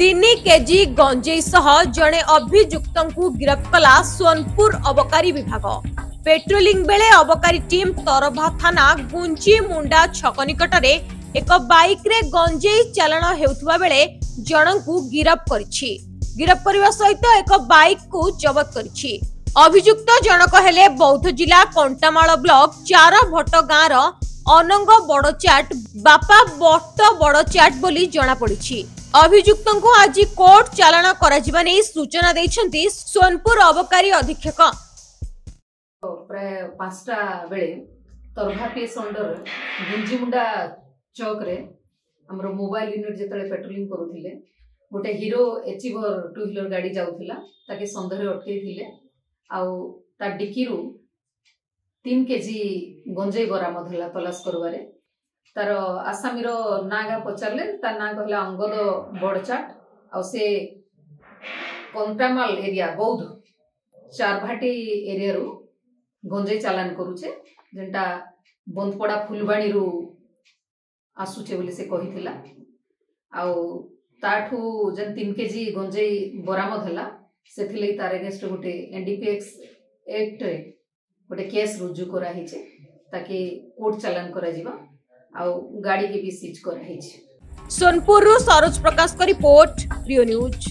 3 KG गंजेई सह जड़े अभियुक्त गिरफ्त कला सोनपुर अबकारी विभाग। पेट्रोलिंग बेले अबकारी टीम तरभा थाना गुंची मुंडा छक निकट में एक बाइक रे गंजेई चालाण हेउथुबा बेले जनकु गिरफ्त करिछि। गिरफ्त करबा सहित एक बाइक को जब्त करिछि। अभियुक्त जनक हेले बौद्ध जिला कंटामाल ब्लॉक चार भट्ट गाँर अनंग बड़चाट बापा बट्ट बड़चाट बोली जना पड़िछि। अभियुक्त को आज कोर्ट चालाण करा नहीं सूचना देइछन्ति सोनपुर अबकारी अधीक्षक। प्राय 5टा बेले तरभा पीएस अंडर गुंजीमुंडा चौक रे हमर मोबाइल यूनिट जेतले पेट्रोलिंग करूथिले गोटे हीरो एचिवर 2 व्हीलर गाड़ी जाउथिला ताके संदरे अटकेइथिले आउ ता डिकीरु 3 केजी गंजेई बरामद होला तलाश करबारे। तार आसामी रो नागा पचारले ता ना कहला अंगद बड़चाट आ से कंटामाल एरिया बौद्ध चारभाटी एरिया रु गंजेई चालान करूचे जेंटा बंदपड़ा फुलबाणी रु आसुचे बोली से कहिथिला आउ ताठू जन 3 केजी गंजेई बरामद होला सेथिले तार अगेंस्ट गोटे एनडीपीएक्स एक्ट रे गोटे केस रुजु करा हिचे ताकि कोर्ट चालान करा जिबा आउ गाड़ी के भी सीज करा हिचे। सोनपुर रु सरोज प्रकाश का रिपोर्ट, प्रियो न्यूज।